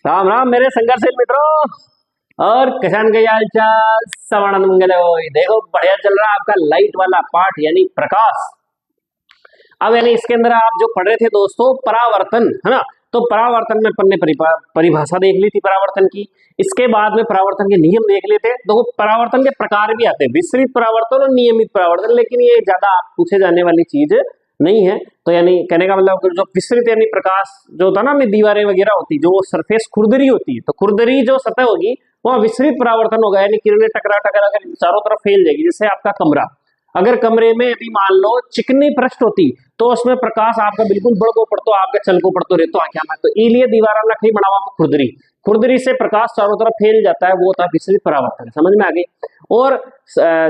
राम राम मेरे संघर्षशील मित्रों। और किसान के हाल चाल सब आनंद मंगल हो। देखो बढ़िया चल रहा है आपका लाइट वाला पार्ट यानी प्रकाश। अब यानी इसके अंदर आप जो पढ़ रहे थे दोस्तों परावर्तन, है ना। तो परावर्तन में अपन ने परिभाषा देख ली थी परावर्तन की। इसके बाद में परावर्तन के नियम देख लेते। तो परावर्तन के प्रकार भी आते हैं, विसरित परावर्तन और नियमित परावर्तन, लेकिन ये ज्यादा पूछे जाने वाली चीज नहीं है। तो यानी कहने का मतलब जो विसरित यानी प्रकाश जो होता है ना, हमें दीवारें वगैरह होती, जो सरफेस खुरदरी होती है, तो खुरदरी जो सतह होगी वहां विसरित परावर्तन होगा, यानी किरणें टकरा टकरा कर चारों तरफ फैल जाएगी। जैसे आपका कमरा, अगर कमरे में अभी मान लो चिकनी पृष्ठ होती तो उसमें प्रकाश आपका बिल्कुल बड़को पड़तो, आपका चलको पड़तो रहतो आख्या में। तो इलिए दीवार लकड़ी बनावा खुरदरी, खुरदरी से प्रकाश चारों तरफ फैल जाता है, वो होता है विसरित परावर्तन। समझ में आ गई। और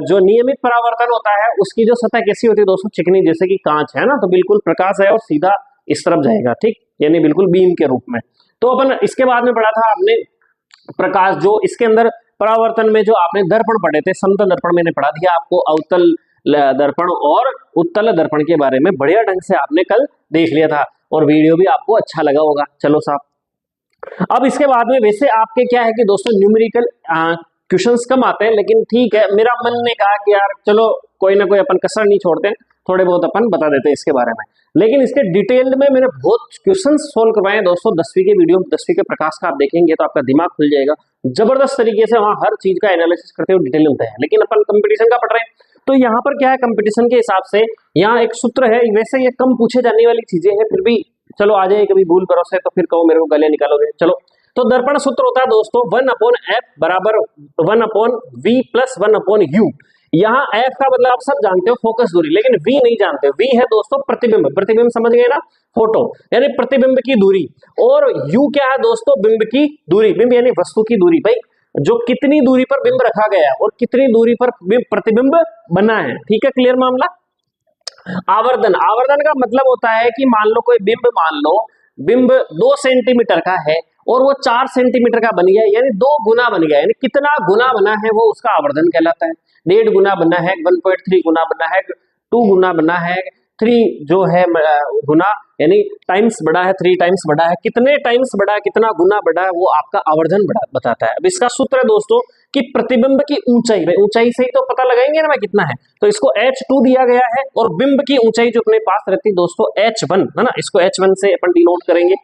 जो नियमित परावर्तन होता है उसकी जो सतह कैसी होती है दोस्तों, चिकनी, जैसे कि कांच है ना, तो बिल्कुल प्रकाश है और सीधा इस तरफ जाएगा, ठीक, यानी बिल्कुल बीम के रूप में। तो अपन इसके बाद में पढ़ा था आपने प्रकाश, जो इसके अंदर परावर्तन में जो आपने दर्पण पढ़े थे, समतल दर्पण मैंने पढ़ा दिया आपको, अवतल दर्पण और उत्तल दर्पण के बारे में बढ़िया ढंग से आपने कल देख लिया था और वीडियो भी आपको अच्छा लगा होगा। चलो साहब, अब इसके बाद में वैसे आपके क्या है कि दोस्तों न्यूमेरिकल क्वेश्चंस कम आते हैं, लेकिन ठीक है, मेरा मन ने कहा कि यार चलो कोई ना कोई अपन कसर नहीं छोड़ते, थोड़े बहुत अपन बता देते हैं इसके बारे में। लेकिन इसके डिटेल में मैंने बहुत क्वेश्चन सोल्व करवाए हैं दोस्तों। 10वीं के वीडियो, 10वीं के प्रकाश का आप देखेंगे तो आपका दिमाग खुल जाएगा। जबरदस्त तरीके से वहां हर चीज का एनालिसिस करते हुए डिटेल में है। लेकिन अपन कंपटीशन का पढ़ रहे हैं, तो यहाँ पर क्या है, कंपटीशन के हिसाब से यहाँ एक सूत्र है। वैसे ये कम पूछे जाने वाली चीजें हैं, फिर भी चलो आ जाए, कभी भूल भरोसे तो फिर कहो मेरे को गले निकालोगे। चलो, तो दर्पण सूत्र होता है दोस्तों 1/f बराबर 1/v प्लस 1/u। यहाँ f का मतलब आप सब जानते हो फोकस दूरी, लेकिन v नहीं जानते। v है दोस्तों प्रतिबिंब, प्रतिबिंब समझ गए ना, फोटो यानी प्रतिबिंब की दूरी। और u क्या है दोस्तों, बिंब की दूरी, बिंब यानी वस्तु की दूरी। भाई जो कितनी दूरी पर बिंब रखा गया है और कितनी दूरी पर प्रतिबिंब बना है, ठीक है, क्लियर मामला। आवर्धन, आवर्धन का मतलब होता है कि मान लो कोई बिंब, मान लो बिंब 2 सेंटीमीटर का है और वो 4 सेंटीमीटर का बन गया, यानी 2 गुना बन गया, यानी कितना गुना बना है वो उसका आवर्धन कहलाता है। 1.5 गुना बना है, 1.3 गुना बना है, 2 गुना बना है, 3 जो है गुना यानी टाइम्स बढ़ा है, 3 टाइम्स बढ़ा है, कितने टाइम्स बढ़ा है, कितना गुना बढ़ा है, वो आपका आवर्धन बताता है। अब इसका सूत्र है दोस्तों कि प्रतिबिंब की ऊंचाई, भाई ऊंचाई से ही तो पता लगाएंगे ना मैं कितना है, तो इसको h2 दिया गया है और बिंब की ऊंचाई जो अपने पास रहती है दोस्तों h1, है ना, इसको h1 से अपन डिनोट करेंगे।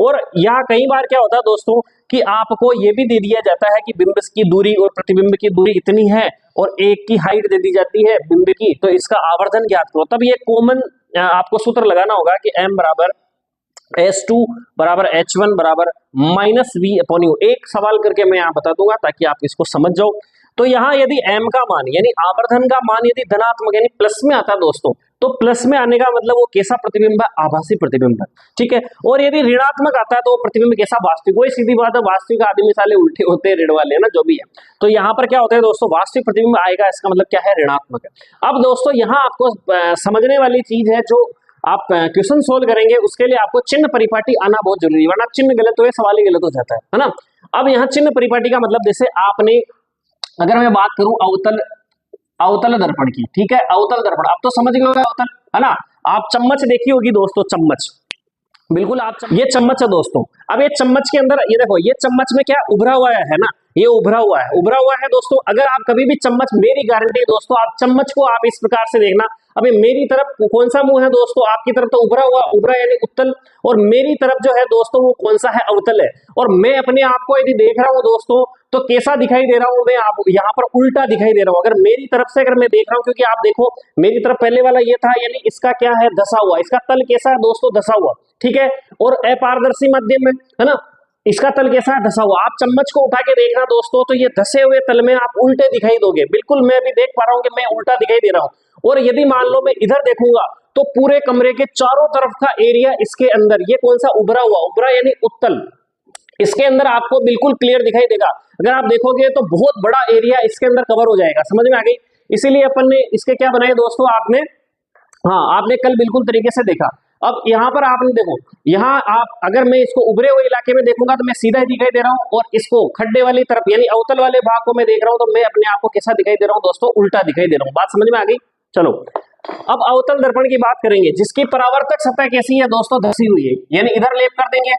और यहाँ कई बार क्या होता है दोस्तों कि आपको ये भी दे दिया जाता है कि बिंब की दूरी और प्रतिबिंब की दूरी इतनी है और एक की हाइट दे दी जाती है बिंब की, तो इसका आवर्धन ज्ञात करो। तब ये कॉमन आपको सूत्र लगाना होगा कि m बराबर S2 बराबर H1 बराबर -v/u। एक सवाल करके मैं यहाँ बता दूंगा ताकि आप इसको समझ जाओ। तो यहाँ यदि m का मान यानी आवर्धन का मान यदि धनात्मक यानी प्लस में आता दोस्तों, तो प्लस में आने का मतलब वो कैसा प्रतिबिंब है, आभासी प्रतिबिंब है, ठीक है। और यदि ऋणात्मक आता है तो वो प्रतिबिंब कैसा, वास्तविक। वही सीधी बात है, वास्तविक आदमी साले उल्टे होते हैं, ऋण वाले है ना, जो भी है। तो यहाँ पर क्या होता है दोस्तों, वास्तविक प्रतिबिंब आएगा, इसका मतलब क्या है, ऋणात्मक है। अब दोस्तों यहाँ आपको समझने वाली चीज है, जो आप क्वेश्चन सोल्व करेंगे उसके लिए आपको चिन्ह परिपाटी आना बहुत जरूरी है, वरना चिन्ह गलत हुए सवाल ही गलत हो जाता है ना। अब यहाँ चिन्ह परिपाटी का मतलब, जैसे आपने, अगर मैं बात करूं अवतल दर्पण की, ठीक है, अवतल दर्पण आप तो समझ गए होगा अवतल, है ना। आप चम्मच देखी होगी दोस्तों, चम्मच, बिल्कुल आप ये चम्मच है दोस्तों। अब ये चम्मच के अंदर ये देखो, ये चम्मच में क्या उभरा हुआ है ना, ये उभरा हुआ है दोस्तों। अगर आप कभी भी चम्मच, मेरी गारंटी दोस्तों, आप चम्मच को आप इस प्रकार से देखना, अभी मेरी तरफ कौन सा मुंह है दोस्तों, आपकी तरफ तो उभरा यानी उत्तल, और मेरी तरफ जो है दोस्तों वो कौन सा है, अवतल है। और मैं अपने आप को यदि देख रहा हूं दोस्तों तो कैसा दिखाई दे रहा हूं मैं, आप यहाँ पर उल्टा दिखाई दे रहा हूं। अगर मेरी तरफ से अगर मैं देख रहा हूं, क्योंकि आप देखो मेरी तरफ पहले वाला ये था, यानी इसका क्या है, धसा हुआ, इसका तल कैसा है दोस्तों, धसा हुआ, ठीक है। और अपारदर्शी माध्यम में, है ना, इसका तल कैसा है, धसा हुआ। आप चम्मच को उठा के देखना दोस्तों, तो ये धसे हुए तल में आप उल्टे दिखाई दोगे, बिल्कुल मैं भी देख पा रहा हूं कि मैं उल्टा दिखाई दे रहा हूं। और यदि मान लो मैं इधर देखूंगा तो पूरे कमरे के चारों तरफ का एरिया इसके अंदर, ये कौन सा, उभरा यानी उत्तल, इसके अंदर आपको बिल्कुल क्लियर दिखाई देगा। अगर आप देखोगे तो बहुत बड़ा एरिया इसके अंदर कवर हो जाएगा, समझ में आ गई। इसीलिए अपन ने इसके क्या बनाए दोस्तों, आपने कल बिल्कुल तरीके से देखा। अब यहाँ पर आपने देखो, यहाँ आप, अगर मैं इसको उभरे हुए इलाके में देखूंगा तो मैं सीधा ही दिखाई दे रहा हूँ, और इसको खड्डे वाली तरफ यानी अवतल वाले भाग को मैं देख रहा हूँ तो मैं अपने आप को कैसा दिखाई दे रहा हूँ दोस्तों, उल्टा दिखाई दे रहा हूँ। बात समझ में आ गई। चलो अब अवतल दर्पण की बात करेंगे, जिसकी परावर्तक सतह कैसी है दोस्तों, धसी हुई है, यानी इधर लेप कर देंगे,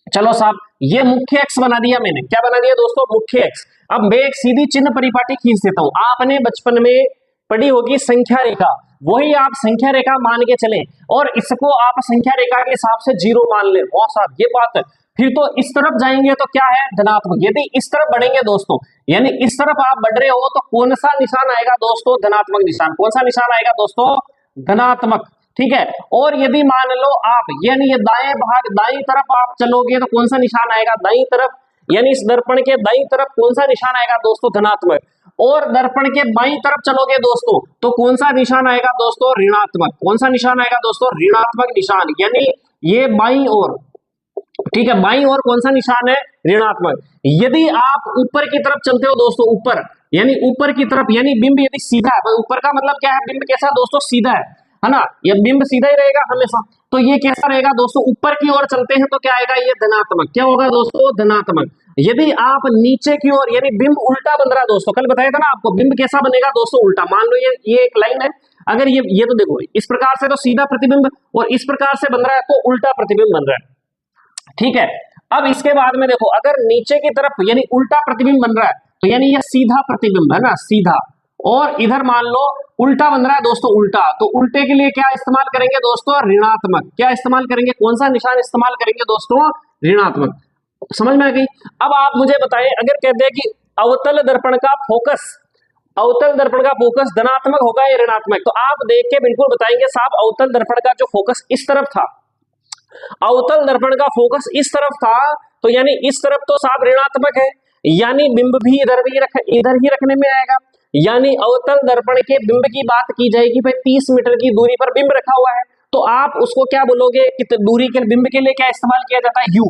चलो साहब, ये मुख्य एक्स बना दिया मैंने। क्या बना दिया दोस्तों? मुख्य एक्स। अब मैं एक सीधी चिन्ह परिपाटी खींच देता हूं। आपने बचपन में पढ़ी होगी संख्या रेखा, वही आप संख्या रेखा मान के चले और इसको आप संख्या रेखा के हिसाब से जीरो मान ले। वाह साहब, ये बात है। फिर तो इस तरफ जाएंगे तो क्या है? धनात्मक। यदि इस तरफ बढ़ेंगे दोस्तों, यानी इस तरफ आप बढ़ रहे हो तो कौन सा निशान आएगा दोस्तों? धनात्मक निशान। कौन सा निशान आएगा दोस्तों? धनात्मक। ठीक है। और यदि मान लो आप यानी ये दाएं भाग दाईं तरफ आप चलोगे तो कौन सा निशान आएगा? दाईं तरफ। यानी इस दर्पण के दाईं तरफ कौन सा निशान आएगा दोस्तों? धनात्मक। और दर्पण के बाईं तरफ चलोगे दोस्तों तो कौन सा निशान आएगा दोस्तों? ऋणात्मक। कौन सा निशान आएगा दोस्तों? ऋणात्मक निशान। यानी ये बाईं ओर, ठीक है, बाईं ओर कौन सा निशान है? ऋणात्मक। यदि आप ऊपर की तरफ चलते हो दोस्तों, ऊपर यानी ऊपर की तरफ, यानी बिंब यदि सीधा है, ऊपर का मतलब क्या है? बिंब कैसा दोस्तों? सीधा है ना? ये बिंब सीधा ही रहेगा हमेशा। तो ये कैसा रहेगा दोस्तों? ऊपर की ओर चलते हैं तो क्या आएगा? ये धनात्मक। क्या होगा दोस्तों? धनात्मक। यदि आप नीचे की ओर, यानी बिंब उल्टा बन रहा है दोस्तों, कल बताया था ना आपको, बिंब कैसा बनेगा दोस्तों? उल्टा। मान लो ये एक लाइन है, अगर ये तो देखो इस प्रकार से तो सीधा प्रतिबिंब, और इस प्रकार से बन रहा है तो उल्टा प्रतिबिंब बन रहा है। ठीक है। अब इसके बाद में देखो, अगर नीचे की तरफ यानी उल्टा प्रतिबिंब बन रहा है तो यानी यह सीधा प्रतिबिंब है ना, सीधा। और इधर मान लो उल्टा बन रहा है दोस्तों, उल्टा। तो उल्टे के लिए क्या इस्तेमाल करेंगे दोस्तों? ऋणात्मक। क्या इस्तेमाल करेंगे? कौन सा निशान इस्तेमाल करेंगे दोस्तों? ऋणात्मक। समझ में आ गई? अब आप मुझे बताएं, अगर कहते हैं कि अवतल दर्पण का फोकस, अवतल दर्पण का फोकस धनात्मक होगा या ऋणात्मक, तो आप देख के बिल्कुल बताएंगे साहब, अवतल दर्पण का जो फोकस इस तरफ था, अवतल दर्पण का फोकस इस तरफ था, तो यानी इस तरफ तो साहब ऋणात्मक है, यानी बिंब भी इधर ही रखने में आएगा। यानी अवतल दर्पण के बिंब की बात की जाएगी, भाई 30 मीटर की दूरी पर बिंब रखा हुआ है, तो आप उसको क्या बोलोगे कि दूरी के बिंब के लिए क्या इस्तेमाल किया जाता है? यू।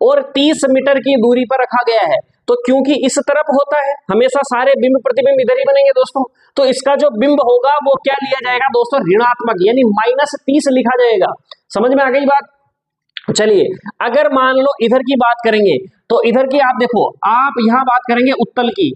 और 30 मीटर की दूरी पर रखा गया है, तो क्योंकि इस तरफ होता है हमेशा सारे बिंब प्रतिबिंब इधर ही बनेंगे दोस्तों, तो इसका जो बिंब होगा वो क्या लिया जाएगा दोस्तों? ऋणात्मक, यानी -30 लिखा जाएगा। समझ में आ गई बात? चलिए, अगर मान लो इधर की बात करेंगे तो इधर की आप देखो, आप यहां बात करेंगे उत्तल की,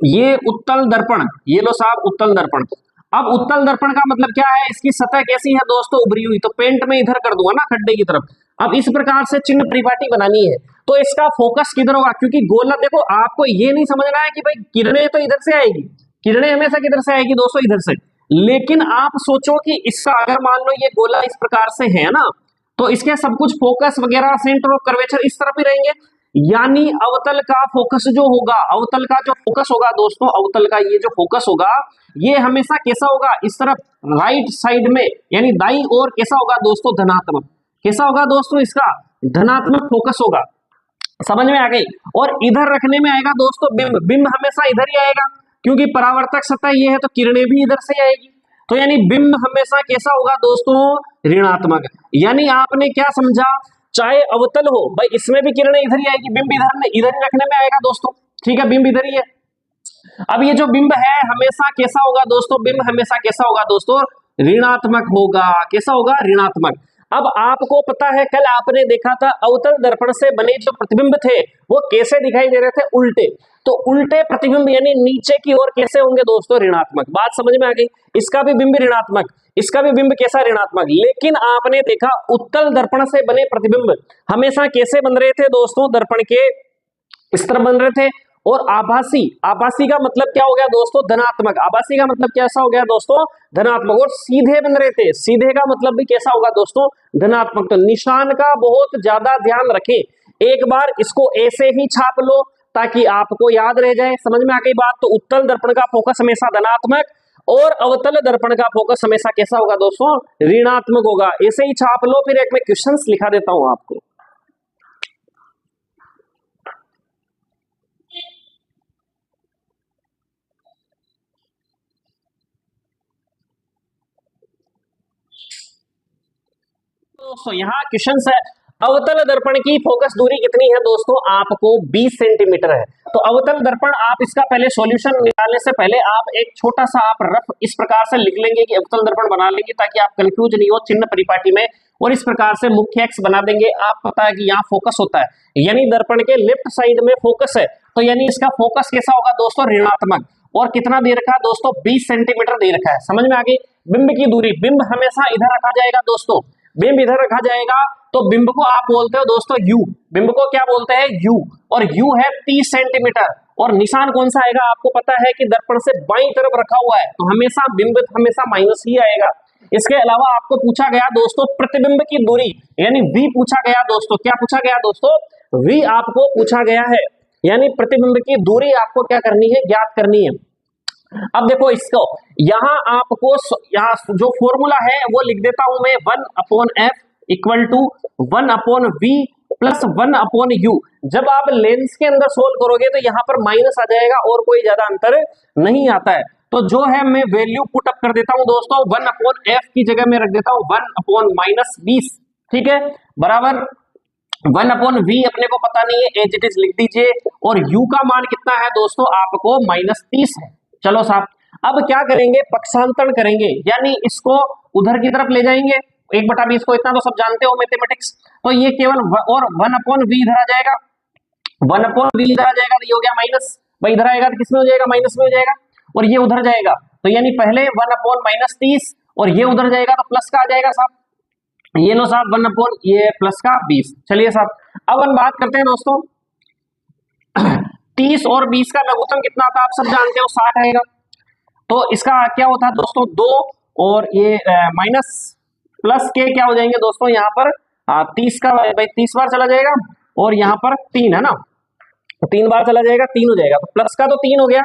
ये उत्तल दर्पण, ये लो साहब उत्तल दर्पण। अब उत्तल दर्पण का मतलब क्या है? इसकी सतह कैसी है दोस्तों? उभरी हुई। तो पेंट में इधर कर दूंगा ना खड्डे की तरफ। अब इस प्रकार से चिन्ह परिपाटी बनानी है, तो इसका फोकस किधर होगा? क्योंकि गोला, देखो आपको ये नहीं समझना है कि भाई किरणें तो इधर से आएगी, किरणें हमेशा किधर से आएगी दोस्तों? इधर से। लेकिन आप सोचो कि इसका अगर मान लो ये गोला इस प्रकार से है ना, तो इसके सब कुछ फोकस वगैरह, सेंटर ऑफ कर्वेचर इस तरफ ही रहेंगे। यानी अवतल का फोकस जो होगा, अवतल का जो फोकस होगा दोस्तों, अवतल का ये जो फोकस होगा, ये हमेशा कैसा होगा? इस तरफ राइट साइड में, यानी दाईं ओर कैसा होगा दोस्तों? धनात्मक। कैसा होगा दोस्तों? इसका धनात्मक फोकस होगा। समझ में आ गई? और इधर रखने में आएगा दोस्तों बिंब। बिंब हमेशा इधर ही आएगा, क्योंकि परावर्तक सतह ये है तो किरणें भी इधर से आएगी। तो यानी बिंब हमेशा कैसा होगा दोस्तों? ऋणात्मक। यानी आपने क्या समझा? चाहे अवतल हो भाई, इसमें भी किरणें इधर ही आएगी, बिंब इधर ही रखने में आएगा दोस्तों। ठीक है, बिंब इधर ही है। अब ये जो बिंब है हमेशा कैसा होगा दोस्तों? बिंब हमेशा कैसा होगा दोस्तों? ऋणात्मक होगा। कैसा होगा? ऋणात्मक। अब आपको पता है, कल आपने देखा था अवतल दर्पण से बने जो प्रतिबिंब थे वो कैसे दिखाई दे रहे थे? उल्टे। तो उल्टे प्रतिबिंब यानी नीचे की ओर कैसे होंगे दोस्तों? ऋणात्मक। बात समझ में आ गई? इसका भी बिंब ऋणात्मक, इसका भी बिंब कैसा? ऋणात्मक। लेकिन आपने देखा उत्तल दर्पण से बने प्रतिबिंब हमेशा कैसे बन रहे थे दोस्तों? दर्पण के इस तरह बन रहे थे। और आभासी, आभासी का मतलब क्या हो गया दोस्तों? धनात्मक। आभासी का मतलब कैसा हो गया दोस्तों? धनात्मक। और सीधे बन रहे थे, सीधे का मतलब भी कैसा होगा दोस्तों? धनात्मक। तो निशान का बहुत ज्यादा ध्यान रखें, एक बार इसको ऐसे ही छाप लो ताकि आपको याद रह जाए। समझ में आ गई बात? तो उत्तल दर्पण का फोकस हमेशा धनात्मक और अवतल दर्पण का फोकस हमेशा कैसा होगा दोस्तों? ऋणात्मक होगा। ऐसे ही छाप लो। फिर एक मैं क्वेश्चंस लिखा देता हूं आपको। दोस्तों यहाँ क्वेश्चन है, अवतल दर्पण की फोकस दूरी कितनी है दोस्तों? आपको 20 सेंटीमीटर है। तो अवतल दर्पण, आप इसका पहले सॉल्यूशन निकालने से पहले आप एक छोटा सा आप रफ इस प्रकार से लिख लेंगे कि अवतल दर्पण बना लेंगे, ताकि आप कंफ्यूज नहीं हो चिन्ह परिपाटी में। और इस प्रकार से मुख्य एक्स बना देंगे। आप पता है कि यहाँ फोकस होता है, यानी दर्पण के लेफ्ट साइड में फोकस है, तो यानी इसका फोकस कैसा होगा दोस्तों? ऋणात्मक। और कितना दे रखा है दोस्तों? 20 सेंटीमीटर दे रखा है। समझ में आ गई? बिंब की दूरी, बिंब हमेशा इधर रखा जाएगा दोस्तों, बिंब इधर रखा जाएगा, तो बिंब को आप बोलते हो दोस्तों यू, बिंब को क्या बोलते हैं यू, और यू है 30 सेंटीमीटर, और निशान कौन सा आएगा आपको पता है कि दर्पण से बाईं तरफ रखा हुआ है, तो हमेशा बिंब हमेशा माइनस ही आएगा। इसके अलावा आपको पूछा गया दोस्तों प्रतिबिंब की दूरी, यानी वी पूछा गया दोस्तों, क्या पूछा गया दोस्तों, वी आपको पूछा गया है, यानी प्रतिबिंब की दूरी आपको क्या करनी है, ज्ञात करनी है। अब देखो इसको, यहां आपको यहाँ जो फॉर्मूला है वो लिख देता हूं मैं, 1/f equal to 1/v plus 1/u। जब आप लेंस के अंदर सोल्व करोगे तो यहाँ पर माइनस आ जाएगा और कोई ज्यादा अंतर नहीं आता है। तो जो है मैं वैल्यू पुट अप कर देता हूं दोस्तों, 1/f की जगह मैं रख देता हूं 1/-20, ठीक है, बराबर 1/v अपने को पता नहीं है, एज इट इज लिख दीजिए, और u का मान कितना है दोस्तों आपको -30 है। चलो साहब, अब क्या करेंगे, पक्षांतरण करेंगे, यानी इसको उधर की तरफ ले जाएंगे, 1/20 को, इतना तो सब जानते हो मैथमेटिक्स, तो ये केवल और 1/v इधर आ जाएगा, 1/v इधर आ जाएगा, तो ये हो गया माइनस, भाई इधर आएगा तो किसमें हो जाएगा, माइनस में हो जाएगा, और ये उधर जाएगा, तो यानी पहले 1/-30 और ये उधर जाएगा तो प्लस का आ जाएगा साहब, ये लो साहब 1/ ये प्लस का 20। चलिए साहब, अब हम बात करते हैं दोस्तों 30 और 20 का लघुत्तम कितना था, आप सब जानते हो 60 आएगा, तो इसका क्या होता है दोस्तों 2 और ये माइनस प्लस के क्या हो जाएंगे दोस्तों, यहाँ पर 30 का भाई 30 बार चला जाएगा, और यहाँ पर 3 है ना, तो 3 बार चला जाएगा, 3 हो जाएगा, तो प्लस का तो 3 हो गया,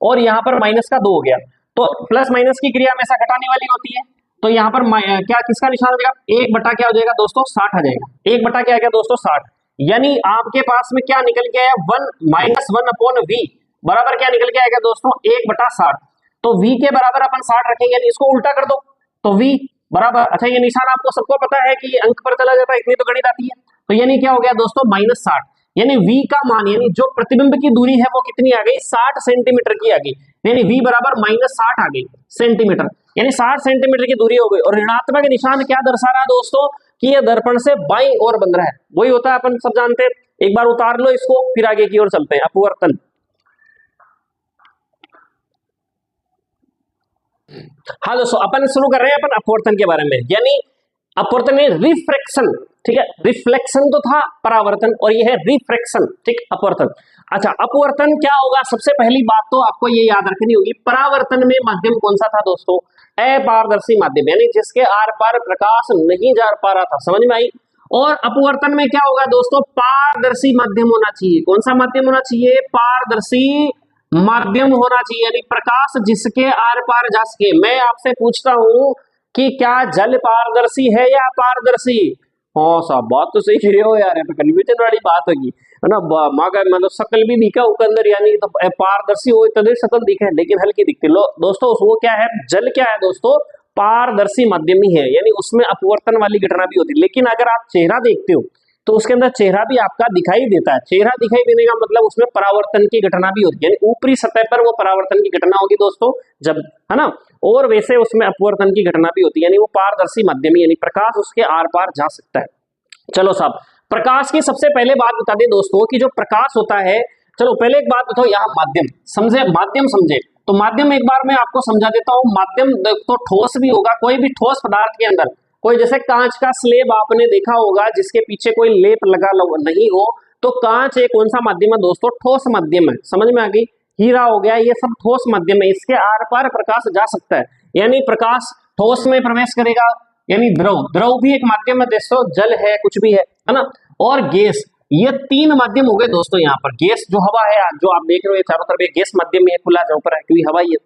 और यहाँ पर माइनस का 2 हो गया, तो प्लस माइनस की क्रिया हमेशा घटाने वाली होती है, तो यहाँ पर क्या किसका निशान हो जाएगा, 1 क्या हो जाएगा दोस्तों 60 आ जाएगा, 1 क्या आ गया दोस्तों 60, यानी आपके पास में क्या निकल के आया 1-1/v बराबर क्या निकल के आएगा दोस्तों 1/60, तो v के बराबर अपन 60 रखेंगे, यानी इसको उल्टा कर दो, तो v बराबर, अच्छा ये निशान आपको सबको पता है कि ये अंक पर चला जाता है, इतनी तो गणित आती है, तो यानी क्या हो गया दोस्तों -60, यानी v का मान, यानी जो प्रतिबिंब की दूरी है वो कितनी आ गई, 60 सेंटीमीटर की आ गई, यानी v बराबर -60 आ गई सेंटीमीटर, यानी 60 सेंटीमीटर की दूरी हो गई, और ऋणात्मक निशान क्या दर्शा रहा है दोस्तों कि ये दर्पण से बाईं ओर बन रहा है, वही होता है अपन सब जानते हैं, एक बार उतार लो इसको फिर आगे की ओर चलते हैं। अपवर्तन, हाँ दोस्तों अपन शुरू कर रहे हैं अपन अपवर्तन के बारे में, यानी अपवर्तन में रिफ्रैक्शन, ठीक है, रिफ्लेक्शन तो था परावर्तन, और ये है रिफ्रैक्शन, ठीक, अपवर्तन। अच्छा अपवर्तन क्या होगा, सबसे पहली बात तो आपको ये याद रखनी होगी, परावर्तन में माध्यम कौन सा था दोस्तों, अपारदर्शी माध्यम, यानी जिसके आर पार प्रकाश नहीं जा पा रहा था, समझ में आई। और अपवर्तन में क्या होगा दोस्तों, पारदर्शी माध्यम होना चाहिए, कौन सा माध्यम होना चाहिए, पारदर्शी माध्यम होना चाहिए, यानी प्रकाश जिसके आर पार जा सके। मैं आपसे पूछता हूं कि क्या जल पारदर्शी है या अपारदर्शी, हाँ साहब बात तो सही कह रहे हो यार, तो कन्फ्यूजन वाली बात होगी है ना, मतलब शकल भी दिखा ऊपर अंदर, यानी तो पारदर्शी हो तभी शकल दिखे, लेकिन हल्की दिखती। लो दोस्तों वो क्या है, जल क्या है दोस्तों, पारदर्शी माध्यम ही है, यानी उसमें अपवर्तन वाली घटना भी होती है, लेकिन अगर आप चेहरा देखते हो तो उसके अंदर चेहरा भी आपका दिखाई देता है, चेहरा दिखाई देने का मतलब उसमें परावर्तन की घटना भी होती है, यानी ऊपरी सतह पर वो परावर्तन की घटना होगी दोस्तों जब, है ना, और वैसे उसमें अपवर्तन की घटना भी होती है, यानी वो पारदर्शी माध्यम, यानी प्रकाश उसके आर पार जा सकता है। चलो साहब, प्रकाश की सबसे पहले बात बता दें दोस्तों कि जो प्रकाश होता है, चलो पहले एक बात बताओ, यहाँ माध्यम समझे, माध्यम समझे तो माध्यम एक बार मैं आपको समझा देता हूँ। माध्यम तो ठोस भी होगा, कोई भी ठोस पदार्थ के अंदर, कोई जैसे कांच का स्लेब आपने देखा होगा जिसके पीछे कोई लेप लगा नहीं हो, तो कांच एक कौन सा माध्यम है दोस्तों, ठोस माध्यम है, समझ में आ गई। हीरा हो गया, ये सब ठोस माध्यम है, इसके आर पार प्रकाश जा सकता है, यानी प्रकाश ठोस में प्रवेश करेगा, यानी द्रव, द्रव भी एक माध्यम है दोस्तों, जल है कुछ भी है ना, और गैस, ये 3 माध्यम हो गए दोस्तों। यहाँ पर गैस जो हवा है, जो आप देख रहे हो चारों तरफ, गैस माध्यम में खुला जो ऊपर है क्योंकि हवा ही है,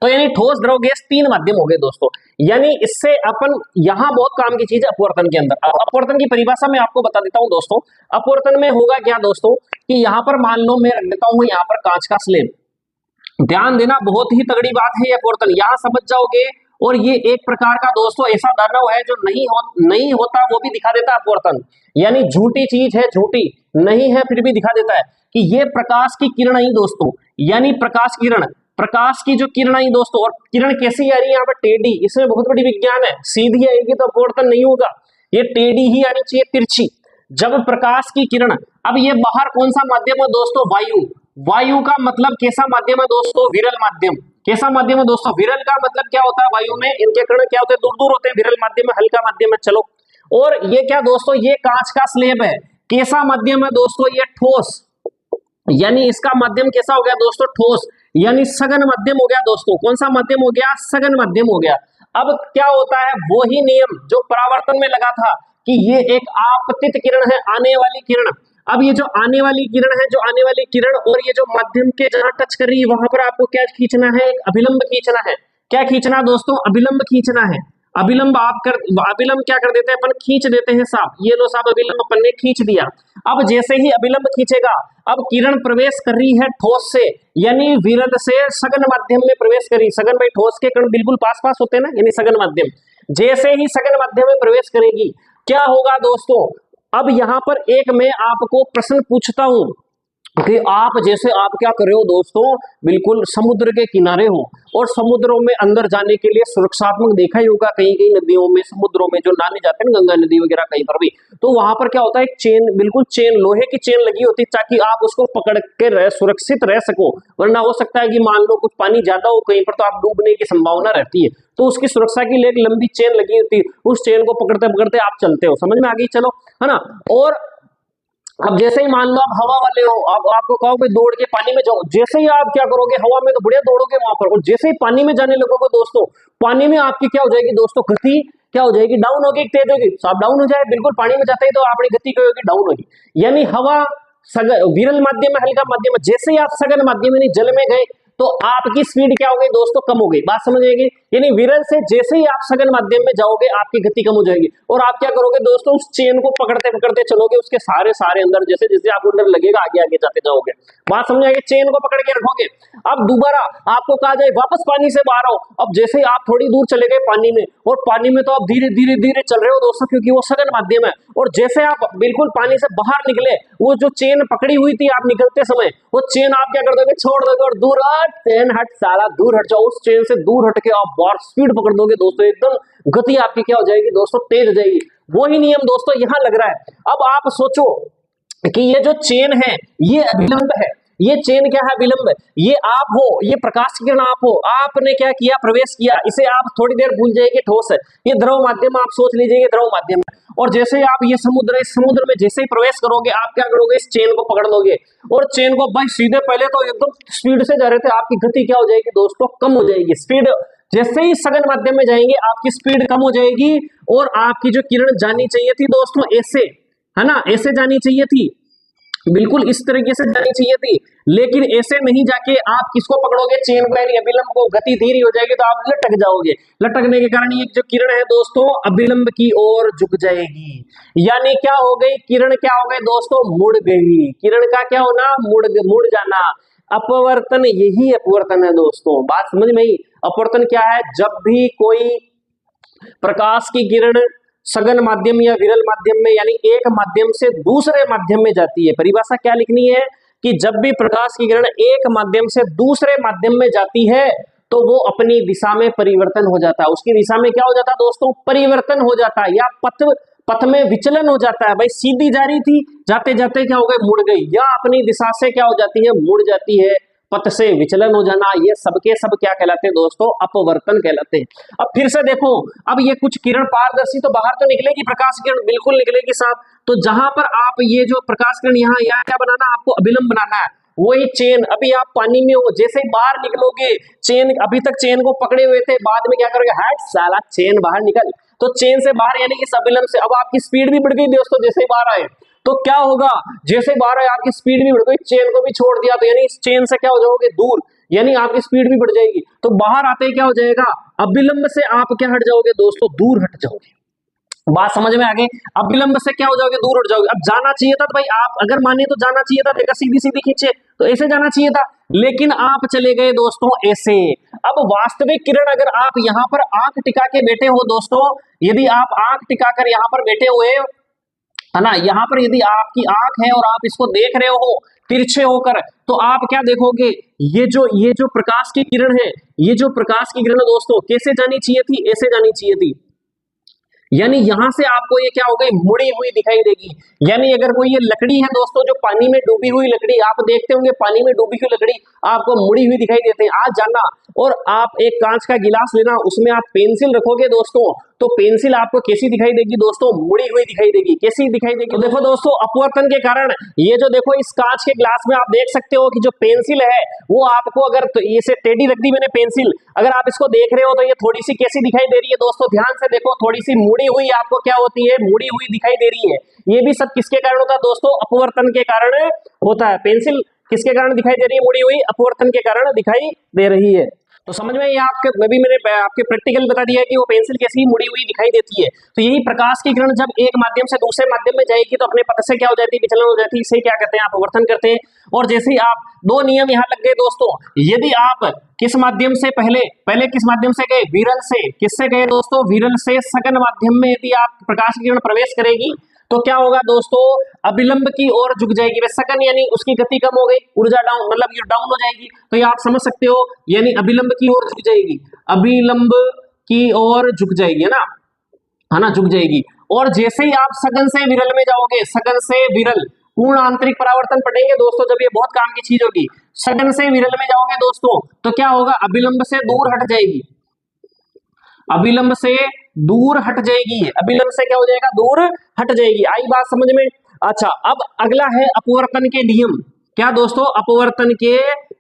तो यानी ठोस द्रव गैस 3 माध्यम हो गए दोस्तों। यानी इससे अपन यहाँ बहुत काम की चीज है अपवर्तन के अंदर। अपवर्तन की परिभाषा मैं आपको बता देता हूँ दोस्तों। अपवर्तन में होगा क्या दोस्तों कि यहाँ पर मान लो मैं रख देता हूँ यहाँ पर कांच का स्लेब, ध्यान देना बहुत ही तगड़ी बात है ये अपवर्तन, यहाँ समझ जाओगे। और ये एक प्रकार का दोस्तों ऐसा दानव है जो नहीं होता वो भी दिखा देता है अपवर्तन, यानी झूठी चीज है, झूठी नहीं है फिर भी दिखा देता है कि ये प्रकाश की किरण ही दोस्तों, यानी प्रकाश किरण, प्रकाश की जो किरण आई दोस्तों, और किरण कैसी आ रही है यहाँ पर टेढ़ी, इसमें बहुत बड़ी विज्ञान है, सीधी आएगी तो अपवर्तन नहीं होगा, ये टेढ़ी ही आनी चाहिए, तिरछी। जब प्रकाश की किरण, अब ये बाहर कौन सा माध्यम है दोस्तों, वायु, वायु का मतलब कैसा माध्यम है दोस्तों, विरल माध्यम, कैसा माध्यम है दोस्तों, विरल का मतलब क्या होता है, वायु में इनके किरण क्या होते हैं, दूर दूर होते हैं, विरल माध्यम में हल्का माध्यम है। चलो, और ये क्या दोस्तों, ये कांच का स्लेब है। कैसा माध्यम है दोस्तों, ये ठोस, यानी इसका माध्यम कैसा हो गया दोस्तों, ठोस, यानी सघन माध्यम हो गया दोस्तों। कौन सा माध्यम हो गया, सघन माध्यम हो गया। अब क्या होता है, वही नियम जो परावर्तन में लगा था कि ये एक आपतित किरण है, आने वाली किरण। अब ये जो आने वाली किरण है, जो आने वाली किरण और ये जो माध्यम के जहां टच कर रही है वहां पर आपको क्या खींचना है, एक अभिलंब खींचना है। क्या खींचना दोस्तों, अभिलंब खींचना है। अभिलंब अभिलंब क्या कर देते हैं अपन, खींच देते हैं साहब। ये लो साहब, अभिलंब अपन ने खींच दिया। अब जैसे ही अभिलंब खींचेगा, अब किरण प्रवेश कर रही है ठोस से, यानी विरल से सघन माध्यम में प्रवेश करी। सघन भाई ठोस के कण बिल्कुल पास पास होते हैं ना, यानी सघन माध्यम। जैसे ही सघन माध्यम में प्रवेश करेगी, क्या होगा दोस्तों, अब यहां पर एक मैं आपको प्रश्न पूछता हूं कि आप जैसे आप क्या कर रहे हो दोस्तों, बिल्कुल समुद्र के किनारे हो और समुद्रों में अंदर जाने के लिए सुरक्षात्मक देखा ही होगा, कहीं कहीं नदियों में, समुद्रों में जो नहाने जाते हैं ना, गंगा नदी वगैरह कहीं पर भी, तो वहां पर क्या होता है, एक चेन, बिल्कुल चेन, लोहे की चेन लगी होती है ताकि आप उसको पकड़ के सुरक्षित रह सको। वरना हो सकता है कि मान लो कुछ पानी ज्यादा हो कहीं पर, तो आप डूबने की संभावना रहती है, तो उसकी सुरक्षा के लिए एक लंबी चेन लगी होती है। उस चेन को पकड़ते पकड़ते आप चलते हो, समझ में आ गई, चलो, है ना। और अब जैसे ही मान लो आप हवा वाले हो, आपको कहो कि दौड़ के पानी में जाओ, जैसे ही आप क्या करोगे, हवा में तो बढ़िया दौड़ोगे वहां पर, और जैसे ही पानी में जाने लगोगे दोस्तों, पानी में आपकी क्या हो जाएगी दोस्तों, गति क्या हो जाएगी, डाउन होगी, तेज होगी। सब डाउन हो जाए, बिल्कुल पानी में जाते ही तो अपनी गति क्या होगी, डाउन होगी। यानी हवा विरल माध्यम में, हल्का माध्यम में, जैसे ही आप सघन माध्यम यानी जल में गए तो आपकी स्पीड क्या हो गई दोस्तों, कम हो गई। बात समझ आएगी, यानी विरल से जैसे ही आप सघन माध्यम में जाओगे आपकी गति कम हो जाएगी, और आप क्या करोगे दोस्तों, उस चेन को पकड़ते पकड़ते चलोगे, उसके सारे सारे अंदर, जैसे जैसे आपको डर लगेगा आगे आगे जाते जाओगे। बात समझ आएगी, चेन को पकड़ के रखोगे। अब दोबारा आपको कहा जाए वापस पानी से बाहर आओ, अब जैसे ही आप थोड़ी दूर चले गए पानी में, और पानी में तो आप धीरे धीरे धीरे चल रहे हो दोस्तों, क्योंकि वो सघन माध्यम है, और जैसे आप बिल्कुल पानी से बाहर निकले, वो जो चेन पकड़ी हुई थी आप निकलते समय, वो चेन आप क्या कर दोगे, छोड़ दोगे, और दूर चेन हट, साला दूर हट जाओ। उस चेन से दूर हट के आप बहुत स्पीड पकड़ दोगे दोस्तों, एकदम गति आपकी क्या हो जाएगी दोस्तों, तेज हो जाएगी। वही नियम दोस्तों यहां लग रहा है। अब आप सोचो कि ये जो चेन है ये अभिलंब है, ये चेन क्या है, विलंब। ये आप हो, ये प्रकाश की किरण आप हो, आपने क्या किया, प्रवेश किया, इसे आप थोड़ी देर भूल जाएंगे, ठोस है, ये द्रव माध्यम, आप सोच लीजिए ये द्रव माध्यम है। और जैसे आप ये समुद्र है, इस समुद्र में जैसे ही प्रवेश करोगे, आप क्या करोगे, इस चेन को पकड़ लोगे, और चेन को भाई सीधे, पहले तो एकदम स्पीड से जा रहे थे, आपकी गति क्या हो जाएगी दोस्तों, कम हो जाएगी। स्पीड जैसे ही सघन माध्यम में जाएंगे आपकी स्पीड कम हो जाएगी, और आपकी जो किरण जानी चाहिए थी दोस्तों ऐसे, है ना, ऐसे जानी चाहिए थी, बिल्कुल इस तरीके से जानी चाहिए थी, लेकिन ऐसे नहीं जाके आप किसको पकड़ोगे, चेन को, यानी अभिलंब को। गति धीरे हो जाएगी तो आप लटक जाओगे, लटकने के कारण ये जो किरण है दोस्तों अभिलंब की ओर झुक जाएगी, यानी क्या हो गई, किरण क्या हो गई दोस्तों, मुड़ गई। किरण का क्या होना, मुड़ जाना। अपवर्तन, यही अपवर्तन है दोस्तों, बात समझ में आई। अपवर्तन क्या है, जब भी कोई प्रकाश की किरण सघन माध्यम या विरल माध्यम में, यानी एक माध्यम से दूसरे माध्यम में जाती है, परिभाषा क्या लिखनी है कि जब भी प्रकाश की किरण एक माध्यम से दूसरे माध्यम में जाती है तो वो अपनी दिशा में परिवर्तन हो जाता है। उसकी दिशा में क्या हो जाता है दोस्तों, परिवर्तन हो जाता है, या पथ में विचलन हो जाता है। भाई सीधी जा रही थी, जाते जाते क्या हो गई, मुड़ गई, या अपनी दिशा से क्या हो जाती है, मुड़ जाती है, पथ से विचलन हो जाना। ये सबके सब क्या कहलाते हैं दोस्तों, अपवर्तन कहलाते हैं। अब फिर से देखो, अब ये कुछ किरण पारदर्शी तो बाहर तो निकलेगी, प्रकाश किरण बिल्कुल निकलेगी साहब। तो जहां पर आप ये जो प्रकाश किरण यहाँ क्या बनाना, आपको अभिलंब बनाना है। वही चेन, अभी आप पानी में हो, जैसे ही बाहर निकलोगे, चेन अभी तक चेन को पकड़े हुए थे, बाद में क्या करोगे, हट साला चेन बाहर निकल, तो चेन से बाहर, यानी इस अभिलंब से अब आपकी स्पीड भी बढ़ गई दोस्तों। जैसे ही बाहर आए तो क्या होगा, जैसे बाहर आए आपकी स्पीड भी बढ़ गई, चेन को भी छोड़ दिया, तो यानी इस चेन से क्या हो जाओगे, दूर, यानी आपकी स्पीड भी बढ़ जाएगी। तो बाहर आते ही क्या हो जाएगा, अभिलंब से आप क्या हट जाओगे दोस्तों, दूर हट जाओगे। बात समझ में आ गई, अभिलंब से क्या हो जाओगे, दूर हट जाओगे। अब जाना चाहिए था तो भाई आप अगर माने तो जाना चाहिए था, देखा सीधी सीधी खींचे तो ऐसे जाना चाहिए था, लेकिन आप चले गए दोस्तों ऐसे। अब वास्तविक किरण अगर आप यहाँ पर आंख टिका के बैठे हो दोस्तों, यदि आप आंख टिका कर यहाँ पर बैठे हुए है ना, यहाँ पर यदि आपकी आंख है और आप इसको देख रहे हो तिरछे होकर, तो आप क्या देखोगे, ये जो प्रकाश की किरण है, ये जो प्रकाश की किरण दोस्तों कैसे जानी चाहिए थी, ऐसे जानी चाहिए थी, यानी यहां से आपको ये क्या हो गई, मुड़ी हुई दिखाई देगी। यानी अगर कोई ये लकड़ी है दोस्तों, जो पानी में डूबी हुई लकड़ी, आप देखते होंगे पानी में डूबी हुई लकड़ी आपको मुड़ी हुई दिखाई देते हैं। आज जाना और आप एक कांच का गिलास लेना, उसमें आप पेंसिल रखोगे दोस्तों, तो पेंसिल आपको कैसी दिखाई देगी दोस्तों, मुड़ी हुई दिखाई देगी। कैसी दिखाई देगी? तो देखो दोस्तों, अपवर्तन के कारण ये जो देखो इस कांच के ग्लास में आप देख सकते हो कि जो पेंसिल है वो आपको अगर तो इसे टेढ़ी रख दी मैंने पेंसिल, अगर आप इसको देख रहे हो तो ये थोड़ी सी कैसी दिखाई दे रही है दोस्तों, ध्यान से देखो, थोड़ी सी मुड़ी हुई आपको क्या होती है, मुड़ी हुई दिखाई दे रही है। ये भी सब किसके कारण होता है दोस्तों, अपवर्तन के कारण होता है। पेंसिल किसके कारण दिखाई दे रही है मुड़ी हुई, अपवर्तन के कारण दिखाई दे रही है। तो समझ में ये आपके मैंने आपके प्रैक्टिकल बता दिया है कि वो पेंसिल कैसी मुड़ी हुई दिखाई देती है। तो यही प्रकाश की किरण जब एक माध्यम से दूसरे माध्यम में जाएगी तो अपने पथ से क्या हो जाती है, विचलन हो जाती है। इसे क्या कहते हैं, अपवर्तन करते हैं। और जैसे ही आप दो नियम यहाँ लग गए दोस्तों, यदि आप किस माध्यम से पहले किस माध्यम से गए, विरल से, किससे गए दोस्तों, विरल से सघन माध्यम में यदि आप प्रकाश की किरण प्रवेश करेगी तो क्या होगा दोस्तों, अभिलंब की ओर झुक जाएगी। सघन यानी उसकी गति कम हो गई, ऊर्जा डाउन, मतलब ये डाउन हो जाएगी। तो ये आप समझ सकते हो, यानी अभिलंब की ओर झुक जाएगी, अभिलंब की ओर झुक जाएगी, है ना, झुक जाएगी। और जैसे ही आप सघन से विरल में जाओगे, सघन से विरल, पूर्ण आंतरिक परावर्तन पढ़ेंगे दोस्तों जब, ये बहुत काम की चीज होगी। सघन से विरल में जाओगे दोस्तों तो क्या होगा, अभिलंब से दूर हट जाएगी, अभिलंब से दूर हट जाएगी, अभिलंब से क्या हो जाएगा, दूर हट जाएगी। आई बात समझ में? अच्छा, अब अगला है अपवर्तन के नियम। क्या दोस्तों, अपवर्तन के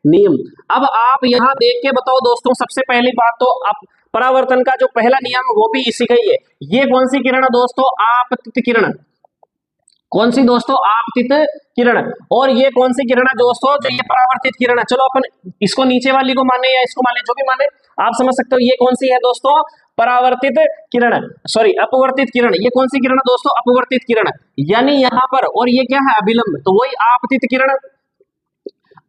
नियम। अब आप यहां देख के बताओ दोस्तों, सबसे पहली बात तो परावर्तन का जो पहला नियम वो भी इसी का ही है। ये कौन सी किरण है दोस्तों, आपतित किरण। कौन सी दोस्तों, आपतित किरण। और ये कौन सी किरण है दोस्तों, जो ये परावर्तित किरण है। चलो अपन इसको नीचे वाली को माने या इसको माने, जो भी माने आप समझ सकते हो। ये कौन सी है दोस्तों, परावर्तित किरण, सॉरी अपवर्तित किरण। ये कौन सी किरण है दोस्तों, अपवर्तित किरण, यानी यहां पर। और ये क्या है, अभिलंब, तो वही आपतित किरण,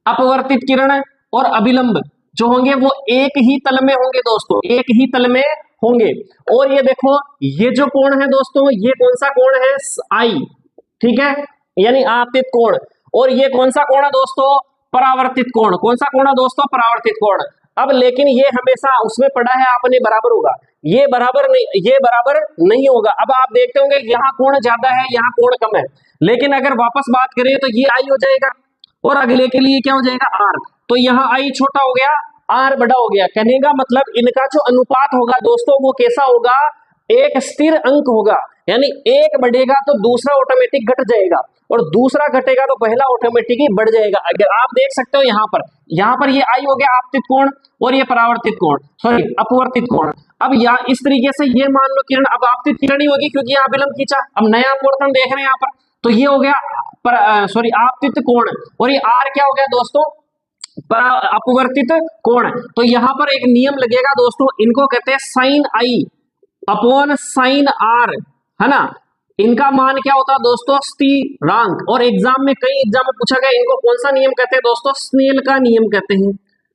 अपवर्तित किरण और अभिलंब जो होंगे वो एक ही तल में होंगे दोस्तों, एक ही तल में होंगे। और ये देखो, ये जो कोण है दोस्तों, ये कौन सा कोण है, आई, ठीक है, यानी आपतित कोण। और ये कौन सा कोण है दोस्तों, परावर्तित कोण। कौन सा कोण है दोस्तों, परावर्तित कोण। अब लेकिन ये हमेशा उसमें पढ़ा है आपने, बराबर होगा, ये बराबर नहीं, ये बराबर नहीं होगा। अब आप देखते होंगे यहाँ कोण ज्यादा है, यहाँ कोण कम है, लेकिन अगर वापस बात करें तो ये आई हो जाएगा और अगले के लिए क्या हो जाएगा, आर। तो यहाँ आई छोटा हो गया, आर बड़ा हो गया। कहने का मतलब इनका जो अनुपात होगा दोस्तों वो कैसा होगा, एक स्थिर अंक होगा, यानी एक बढ़ेगा तो दूसरा ऑटोमेटिक घट जाएगा और दूसरा घटेगा तो पहला ऑटोमेटिक ही बढ़ जाएगा। अगर आप देख सकते हो यहाँ पर ये आई हो गया आपतित कोण और ये परावर्तित कोण, सॉरी अपवर्तित कोण। अब यहाँ इस तरीके से ये मान लो किरण अब आपतित किरण ही होगी क्योंकि यहाँ अभिलंब खींचा। अब नया अपवर्तन देख रहे हैं यहाँ पर, तो ये हो गया सॉरी आपतित कोण और ये आर क्या हो गया दोस्तों, अपवर्तित कोण। तो यहाँ पर एक नियम लगेगा दोस्तों, इनको कहते हैं sine I upon sine R, है ना। इनका मान क्या होता है दोस्तों, स्थिरांक। और एग्जाम में कई एग्जाम में पूछा गया, इनको कौन सा नियम कहते हैं दोस्तों, स्नेल का नियम कहते हैं।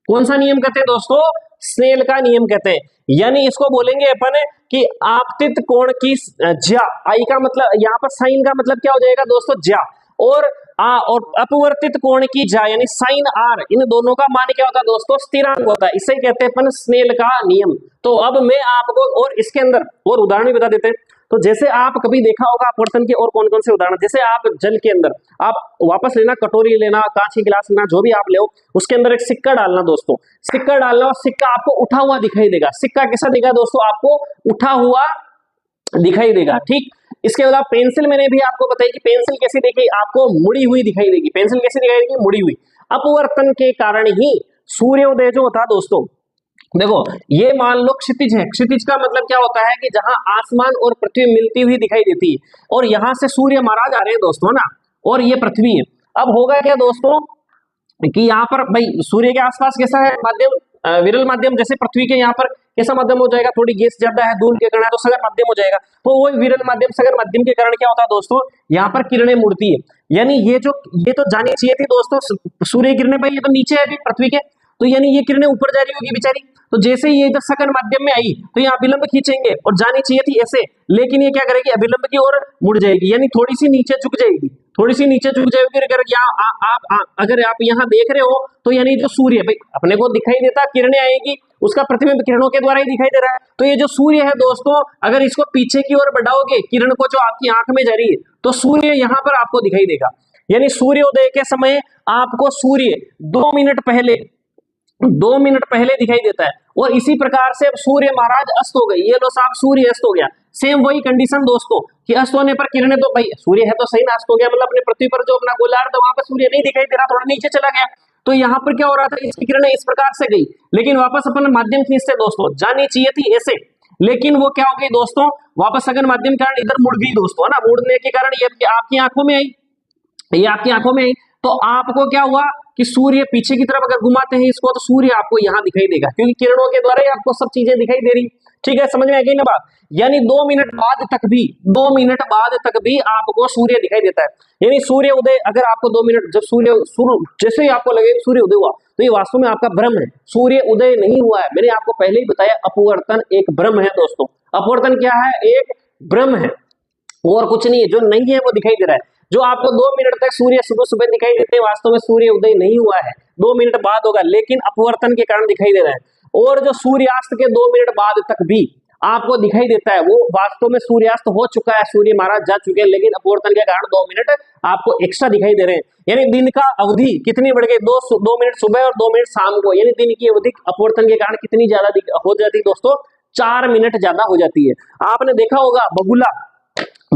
कौन सा नियम कहते हैं दोस्तों, स्नेल का नियम कहते हैं। यानी इसको बोलेंगे अपन कि आपतित कोण की ज्या, आई का मतलब यहाँ पर साइन का मतलब क्या हो जाएगा दोस्तों, ज्या, और अपवर्तित कोण की ज्या यानी साइन आर, इन दोनों का मान क्या होता है दोस्तों, स्थिरांक होता है। इसे कहते हैं अपन स्नेल का नियम। तो अब मैं आपको और इसके अंदर और उदाहरण भी बता देते हैं। तो जैसे आप कभी देखा होगा अपवर्तन के और कौन कौन से उदाहरण, जैसे आप जल के अंदर आप वापस लेना, कटोरी लेना, कांच की गिलास लेना, जो भी आप ले, उसके अंदर एक सिक्का डालना दोस्तों, सिक्का डालना और सिक्का आपको उठा हुआ दिखाई देगा। सिक्का कैसा दिखेगा दोस्तों, आपको उठा हुआ दिखाई देगा, ठीक। इसके अलावा पेंसिल मैंने भी आपको बताई कि पेंसिल कैसी देखी, आपको मुड़ी हुई दिखाई देगी। पेंसिल कैसी दिखाई देगी, मुड़ी हुई। अपवर्तन के कारण ही सूर्योदय जो होता है दोस्तों, देखो ये मान लो क्षितिज है, क्षितिज का मतलब क्या होता है कि जहां आसमान और पृथ्वी मिलती हुई दिखाई देती है, और यहां से सूर्य महाराज आ रहे हैं दोस्तों ना, और ये पृथ्वी है। अब होगा क्या दोस्तों कि यहाँ पर भाई सूर्य के आसपास कैसा है माध्यम, विरल माध्यम, जैसे पृथ्वी के यहाँ पर कैसा माध्यम हो जाएगा, थोड़ी गैस ज्यादा है, धूल के कण है, तो सघन माध्यम हो जाएगा। तो वो विरल माध्यम सघन माध्यम के कारण क्या होता है दोस्तों, यहाँ पर किरणें मुड़ती है। यानी ये तो जानी चाहिए थी दोस्तों, सूर्य की किरणें भाई ये तो नीचे है पृथ्वी के, तो यानी ये किरणें ऊपर जा रही होगी बेचारी। तो जैसे ही ये इधर सघन माध्यम में आई तो ये अभिलंब खींचेंगे और जानी चाहिए थी ऐसे, लेकिन ये क्या करेगी, अभिलंब की ओर मुड़ जाएगी, यानी थोड़ी सी नीचे झुक जाएगी, थोड़ी सी नीचे झुक जाएगी। अगर आप यहाँ देख रहे हो तो यानी जो सूर्य भाई अपने को दिखाई देता, किरणें आएगी, उसका प्रतिबिंब किरणों के द्वारा ही दिखाई दे रहा है। तो ये जो सूर्य है दोस्तों, अगर इसको पीछे की ओर बढ़ाओगे किरण को, जो आपकी आंख में जा रही है, तो सूर्य यहाँ पर आपको दिखाई देगा। यानी सूर्योदय के समय आपको सूर्य 2 मिनट पहले 2 मिनट पहले दिखाई देता है। और इसी प्रकार से अब सूर्य महाराज अस्त हो गई, ये लो साहब सूर्य अस्त हो गया। सेम वही कंडीशन दोस्तों कि अस्त होने पर किरणें तो भाई सूर्य है तो सही ना, अस्त हो गया मतलब अपने पृथ्वी पर जो अपना गोलार्ध वहां पर सूर्य नहीं दिखाई दे रहा, थोड़ा नीचे चला गया। तो यहाँ पर क्या हो रहा था, इसकी किरणें इस प्रकार से गई, लेकिन वापस अपन माध्यम खींचते दोस्तों, जानी चाहिए थी ऐसे, लेकिन वो क्या हो गई दोस्तों, वापस अगर माध्यम के कारण इधर मुड़ गई दोस्तों, है ना। मुड़ने के कारण ये आपकी आंखों में आई, ये आपकी आंखों में आई, तो आपको क्या हुआ कि सूर्य पीछे की तरफ अगर घुमाते हैं इसको तो सूर्य आपको यहां दिखाई देगा, क्योंकि किरणों के द्वारा ही आपको सब चीजें दिखाई दे रही। ठीक है, समझ में आ गई ना बात। यानी 2 मिनट बाद तक भी, 2 मिनट बाद तक भी आपको सूर्य दिखाई देता है। यानी सूर्य उदय अगर आपको 2 मिनट जब सूर्य जैसे ही आपको लगे सूर्य उदय हुआ, तो ये वास्तव में आपका भ्रम है, सूर्य उदय नहीं हुआ है। मैंने आपको पहले ही बताया अपवर्तन एक भ्रम है दोस्तों। अपवर्तन क्या है, एक भ्रम है और कुछ नहीं है, जो नहीं है वो दिखाई दे रहा है। जो आपको 2 मिनट तक सूर्य सुबह सुबह दिखाई देते हैं, वास्तव में सूर्य उदय नहीं हुआ है, 2 मिनट बाद होगा, लेकिन अपवर्तन के कारण दिखाई दे रहा है। और जो सूर्यास्त के 2 मिनट बाद तक भी आपको दिखाई देता है, वो वास्तव में सूर्यास्त हो चुका है, सूर्य महाराज जा चुके हैं, लेकिन अपवर्तन के कारण 2 मिनट आपको एक्स्ट्रा दिखाई दे रहे हैं। यानी दिन का अवधि कितनी बढ़ गई, 2 मिनट सुबह और 2 मिनट शाम को, यानी दिन की अवधि अपवर्तन के कारण कितनी ज्यादा हो जाती है दोस्तों, 4 मिनट ज्यादा हो जाती है। आपने देखा होगा बगुला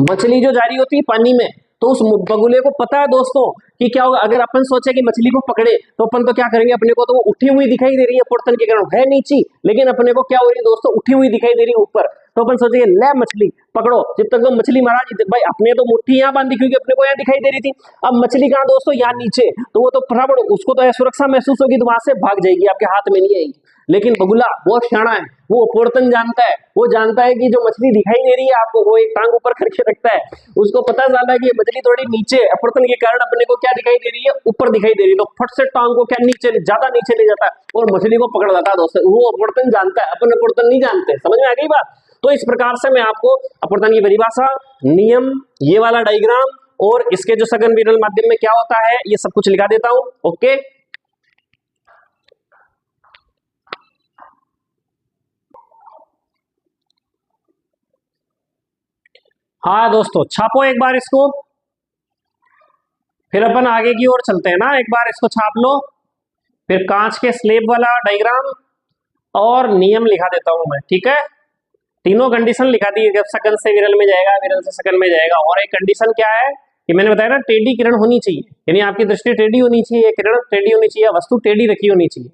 मछली जो जा रही होती है पानी में, तो उस बगुले को पता है दोस्तों कि क्या होगा, अगर अपन सोचे कि मछली को पकड़े तो अपन तो क्या करेंगे, अपने को तो वो उठी हुई दिखाई दे रही है अपवर्तन के कारण, है नीचे, लेकिन अपने को क्या हो रही है दोस्तों, उठी हुई दिखाई दे रही है ऊपर। तो अपन सोचेंगे ले मछली पकड़ो, जब तक वो मछली महाराज भाई अपने तो मुट्ठी यहाँ बांधी क्योंकि अपने को यहाँ दिखाई दे रही थी, अब मछली कहाँ दोस्तों, यहाँ नीचे, तो वो तो फटाफट उसको तो सुरक्षा महसूस होगी, तो वहां से भाग जाएगी, आपके हाथ में नहीं आएगी। लेकिन बगुला बहुत शाना है, वो अपवर्तन जानता है, वो जानता है कि जो मछली दिखाई दे रही है आपको, वो एक टांग ऊपर करके रखता है, उसको पता चला है कि ये मछली थोड़ी नीचे, अपवर्तन के कारण अपने को क्या दिखाई दे रही है, ऊपर दिखाई दे रही है, तो फट से टांग को क्या नीचे, ज्यादा नीचे ले जाता है और मछली को पकड़ लेता है दोस्तों। वो अपवर्तन जानता है, अपन अपवर्तन नहीं जानते। समझ में आ गई बात। तो इस प्रकार से मैं आपको अपवर्तन की परिभाषा, नियम, ये वाला डायग्राम और इसके जो सघन विरल माध्यम में क्या होता है, ये सब कुछ लिखा देता हूं। ओके, हाँ दोस्तों छापो एक बार इसको, फिर अपन आगे की ओर चलते हैं ना। एक बार इसको छाप लो, फिर कांच के स्लेब वाला डायग्राम और नियम लिखा देता हूं मैं। ठीक है, तीनों कंडीशन लिखा दी, जब सकन से विरल में जाएगा, विरल से सकन में जाएगा। और एक कंडीशन क्या है कि मैंने बताया ना, टेढ़ी किरण होनी चाहिए, यानी आपकी दृष्टि टेढ़ी होनी चाहिए, किरण टेढ़ी होनी चाहिए, वस्तु टेढ़ी रखी होनी चाहिए।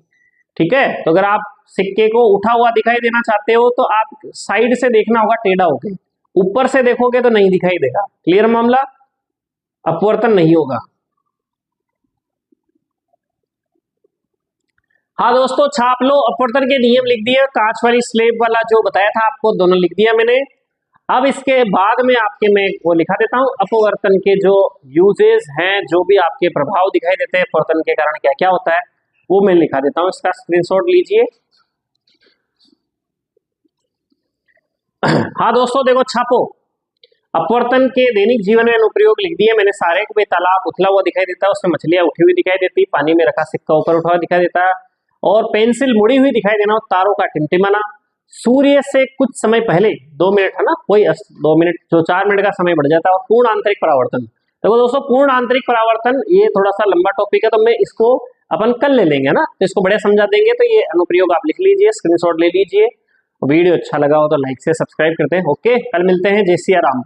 ठीक है, तो अगर आप सिक्के को उठा हुआ दिखाई देना चाहते हो तो आप साइड से देखना होगा टेढ़ा होके, ऊपर से देखोगे तो नहीं दिखाई देगा। क्लियर मामला, अपवर्तन नहीं होगा। हाँ दोस्तों छाप लो, अपवर्तन के नियम लिख दिए, कांच वाली स्लेब वाला जो बताया था आपको दोनों लिख दिया मैंने। अब इसके बाद में आपके मैं वो लिखा देता हूं, अपवर्तन के जो यूजेस हैं, जो भी आपके प्रभाव दिखाई देते हैं अपवर्तन के कारण क्या क्या होता है, वो मैं लिखा देता हूं। इसका स्क्रीनशॉट लीजिए। हाँ दोस्तों देखो छापो, अपवर्तन के दैनिक जीवन में अनुप्रयोग लिख दिए मैंने सारे। कोई तालाब उथला हुआ दिखाई देता है, उसमें मछलियां उठी हुई दिखाई देती, पानी में रखा सिक्का ऊपर उठा हुआ दिखाई देता है, और पेंसिल मुड़ी हुई दिखाई देना, और तारों का टिमटिमाना, सूर्य से कुछ समय पहले 2 मिनट है ना, कोई 2 मिनट जो 4 मिनट का समय बढ़ जाता है, और पूर्ण आंतरिक परावर्तन। देखो दोस्तों पूर्ण आंतरिक परावर्तन ये थोड़ा सा लंबा टॉपिक है, तो मैं इसको अपन कल ले लेंगे ना, तो इसको बढ़िया समझा देंगे। तो ये अनुप्रयोग आप लिख लीजिए, स्क्रीनशॉट ले लीजिए। वीडियो अच्छा लगा हो तो लाइक से सब्सक्राइब करते हैं। ओके, कल मिलते हैं। जय सिया राम।